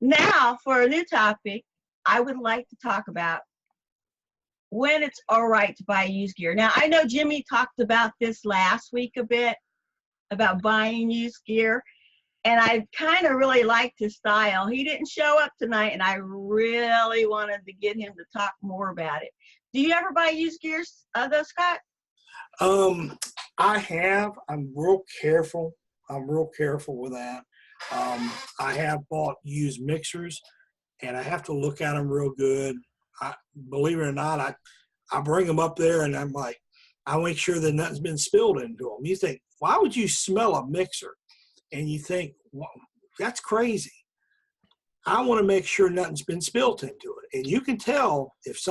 Now, for a new topic, I would like to talk about when it's all right to buy used gear. Now, I know Jimmy talked about this last week a bit about buying used gear, and I kind of really liked his style. He didn't show up tonight, and I really wanted to get him to talk more about it. Do you ever buy used gear, though, Scott? I have. I'm real careful. With that. I have bought used mixers, and I have to look at them real good. Believe it or not, I bring them up there, and I'm like, I make sure that nothing's been spilled into them. You think, why would you smell a mixer? And you think, well, that's crazy. I want to make sure nothing's been spilled into it. And you can tell if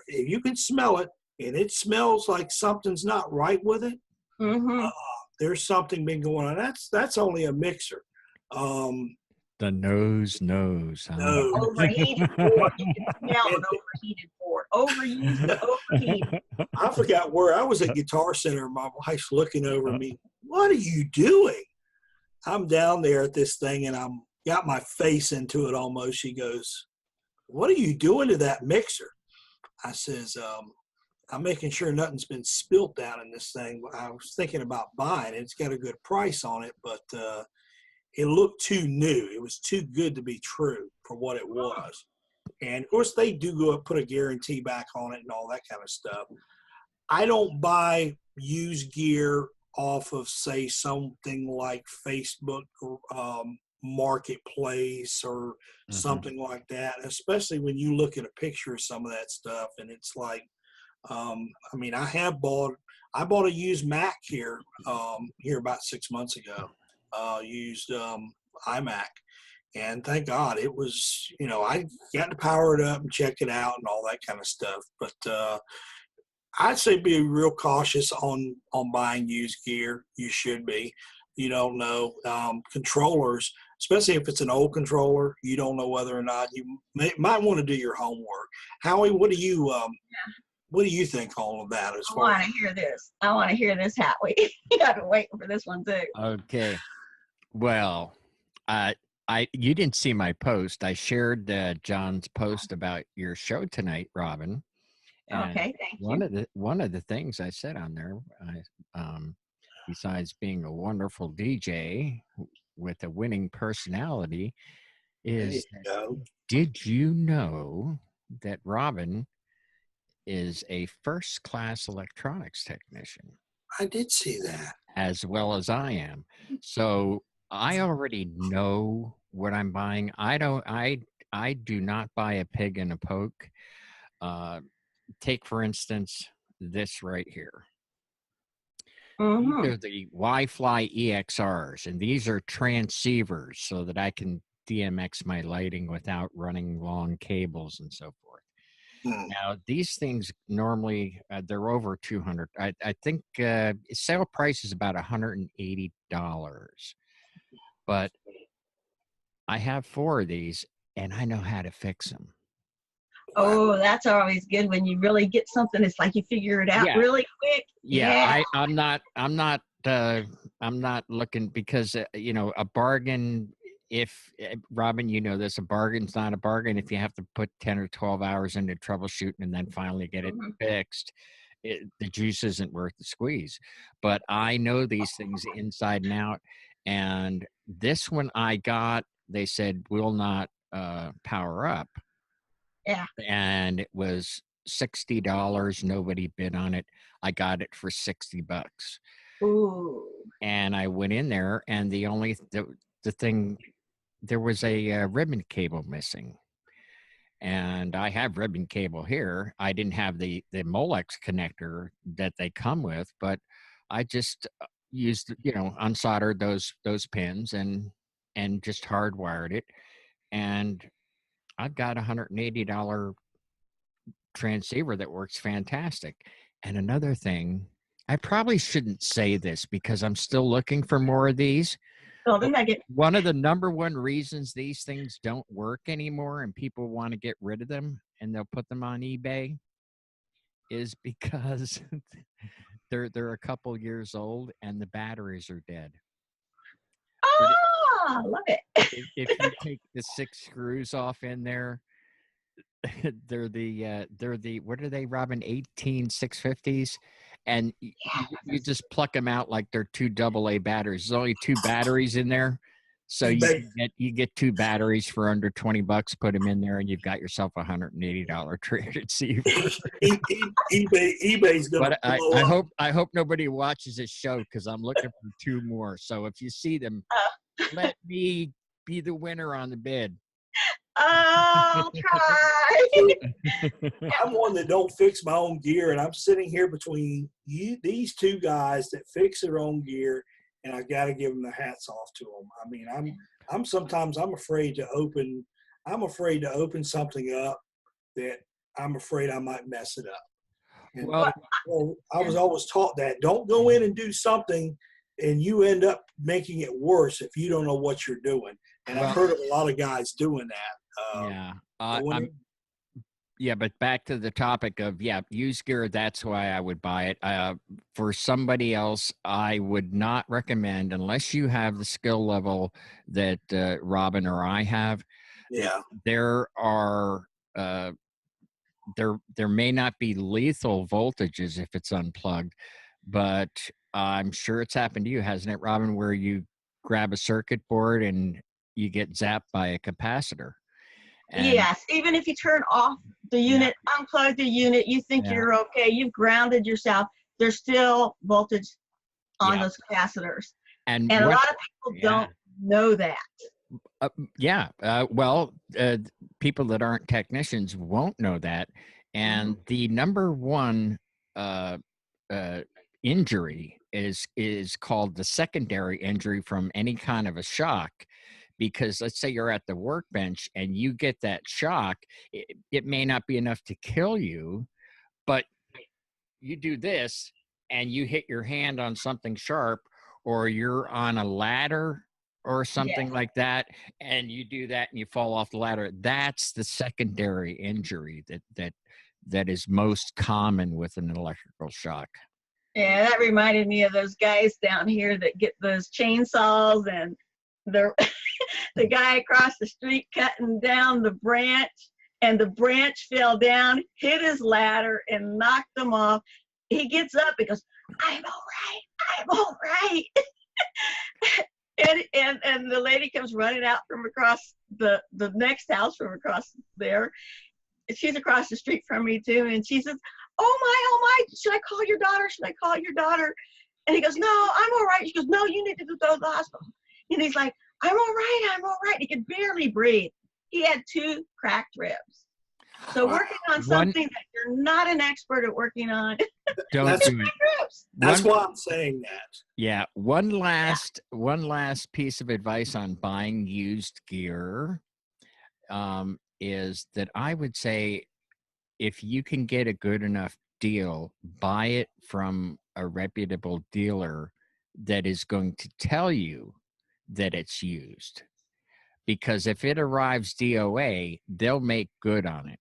you can smell it, and it smells like something's not right with it, there's something been going on. That's only a mixer. The nose knows. No. Overheated board. You can smell an overheated board. Overused to overheated. I forgot where I was at Guitar Center. My wife's looking over me. What are you doing? I'm down there at this thing, and I'm got my face into it almost. She goes, what are you doing to that mixer? I says, I'm making sure nothing's been spilt down in this thing. I was thinking about buying it. It's got a good price on it, but it looked too new. It was too good to be true for what it was. And, of course, they do go and put a guarantee back on it and all that kind of stuff. I don't buy used gear off of, say, something like Facebook Marketplace or something like that, especially when you look at a picture of some of that stuff, and it's like, I bought a used Mac here about 6 months ago, used iMac, and thank God it was, I got to power it up and check it out and all that kind of stuff. But I'd say be real cautious on buying used gear. You should be. You don't know. Controllers, especially if it's an old controller, you don't know whether or not you might want to do your homework. Howie, what do you think all of that? I want to hear this. Howie. I've been waiting for this one too. Okay. Well, you didn't see my post. I shared John's post about your show tonight, Robin. And okay, thank you. One of the things I said on there, besides being a wonderful DJ with a winning personality, is did you know that Robin is a first-class electronics technician? I did see that. As well as I am. So I already know what I'm buying. I do not buy a pig in a poke. Take, for instance, this right here. These are the Wi-Fi EXRs, and these are transceivers so that I can DMX my lighting without running long cables and so forth. Now, these things normally, they're over $200. I think sale price is about $180. But I have 4 of these, and I know how to fix them. Oh, that's always good when you really get something. It's like you figure it out really quick. Yeah. I'm not looking because a bargain. If Robin, you know this, a bargain's not a bargain if you have to put 10 or 12 hours into troubleshooting and then finally get it fixed. The juice isn't worth the squeeze. But I know these things inside and out. And this one I got, they said will not power up. Yeah. And it was $60. Nobody bid on it. I got it for $60. Ooh. And I went in there, and the thing, there was a ribbon cable missing. And I have ribbon cable here. I didn't have the Molex connector that they come with, but I just used, unsoldered those pins and just hardwired it. And I've got a $180 transceiver that works fantastic. And another thing, I probably shouldn't say this because I'm still looking for more of these. One of the number one reasons these things don't work anymore and people want to get rid of them and they'll put them on eBay is because they're a couple years old and the batteries are dead. I love it. If you take the 6 screws off in there, they're the what are they, Robin? 18 650s, and you just pluck them out like they're 2 AA batteries. There's only 2 batteries in there, so you get 2 batteries for under $20. Put them in there, and you've got yourself a $180 trade receiver. eBay's gonna. But I hope nobody watches this show because I'm looking for 2 more. So if you see them, let me be the winner on the bid. I'll try. I'm one that don't fix my own gear, and I'm sitting here between these 2 guys that fix their own gear, and I got to give them the hats off to them. I mean, I'm sometimes I'm afraid to open something up that I'm afraid I might mess it up. And Well, I was always taught that don't go in and do something and you end up making it worse if you don't know what you're doing. And I've heard of a lot of guys doing that. Yeah, but back to the topic of used gear. That's why I would buy it. For somebody else, I would not recommend unless you have the skill level that Robin or I have. Yeah, there are there may not be lethal voltages if it's unplugged, but I'm sure it's happened to you, hasn't it, Robin? Where you grab a circuit board and you get zapped by a capacitor. And yes, even if you turn off the unit, unplug the unit, you think you're okay, you've grounded yourself, there's still voltage on those capacitors. And a lot of people don't know that. People that aren't technicians won't know that. And the number one injury is called the secondary injury from any kind of a shock. Because let's say you're at the workbench and you get that shock, it may not be enough to kill you, but you do this and you hit your hand on something sharp, or you're on a ladder or something like that, and you do that and you fall off the ladder. That's the secondary injury that is most common with an electrical shock. Yeah, that reminded me of those guys down here that get those chainsaws and the guy across the street cutting down the branch, and the branch fell down, hit his ladder, and knocked him off. He gets up and goes, "I'm all right." and the lady comes running out from across the next house from across there. She's across the street from me too, and she says, oh my, should I call your daughter? And he goes, "No, I'm all right." She goes, "No, you need to go to the hospital." And he's like, I'm all right. He could barely breathe. He had 2 cracked ribs. So working on something that you're not an expert at working on. Don't do it. That's why I'm saying that. Yeah. One last piece of advice on buying used gear is that I would say if you can get a good enough deal, buy it from a reputable dealer that is going to tell you that it's used, because if it arrives DOA, they'll make good on it.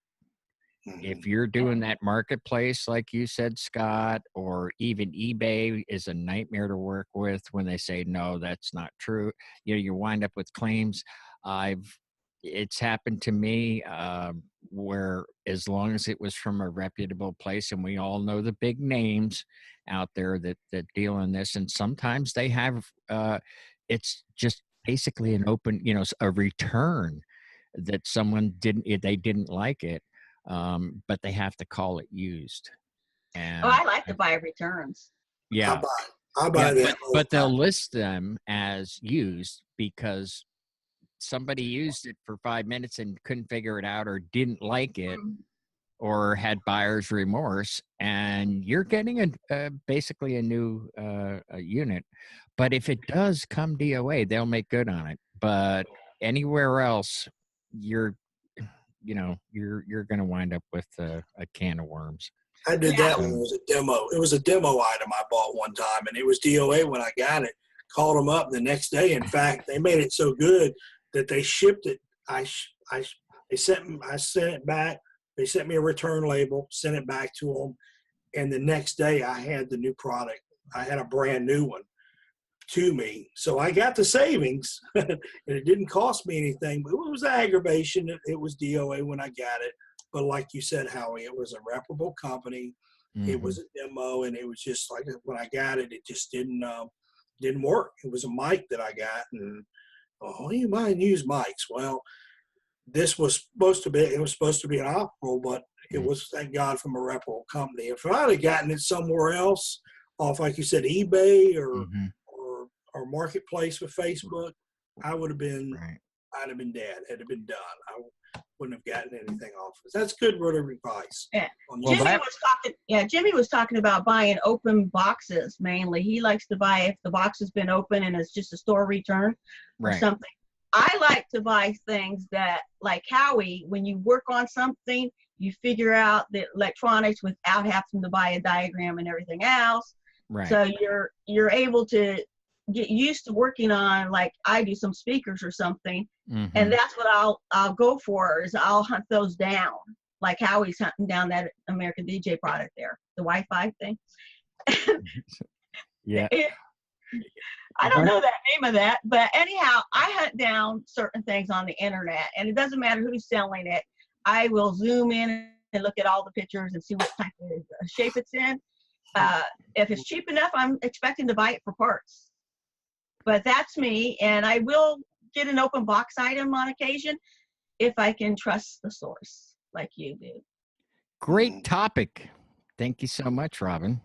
If you're doing that marketplace, like you said, Scott, or even eBay is a nightmare to work with when they say, no, that's not true. You wind up with claims. It's happened to me where as long as it was from a reputable place, and we all know the big names out there that deal in this, and sometimes they have, it's just basically an open, a return that someone didn't like it, but they have to call it used. And I like to buy returns. Yeah. I buy that. But they'll list them as used because somebody used it for 5 minutes and couldn't figure it out or didn't like it or had buyer's remorse, and you're getting basically a new unit. But if it does come DOA, they'll make good on it. But anywhere else, you're going to wind up with a can of worms. I did that when it was a demo. It was a demo item I bought one time, and it was DOA when I got it. Called them up the next day. In fact, they made it so good that they shipped it. I sent it back. They sent me a return label, sent it back to them, and the next day I had the new product. I had a brand new one. to me. So I got the savings, and it didn't cost me anything. But it was aggravation. It was DOA when I got it. But like you said, Howie, it was a reputable company. It was a demo, and it was just like when I got it, it just didn't work. It was a mic that I got, and you might use mics. Well, this was supposed to be an optical, but it was, thank God, from a reputable company. If I'd have gotten it somewhere else, off like you said, eBay or marketplace with Facebook, I would have been, I'd have been dead. It'd have been done. I wouldn't have gotten anything off it. That's good word of advice. Yeah. Well, Jimmy was talking about buying open boxes mainly. He likes to buy if the box has been open and it's just a store return or something. I like to buy things that, like Howie, when you work on something, you figure out the electronics without having to buy a diagram and everything else. Right. So you're able to get used to working on, like I do, some speakers or something, and that's what I'll go for, is I'll hunt those down, like Howie's hunting down that American DJ product there, the Wi-Fi thing. Yeah. I don't know that name of that, but anyhow, I hunt down certain things on the internet, and it doesn't matter who's selling it. I will zoom in and look at all the pictures and see what type of shape it's in. If it's cheap enough, I'm expecting to buy it for parts. But that's me, and I will get an open box item on occasion if I can trust the source, like you do. Great topic. Thank you so much, Robin.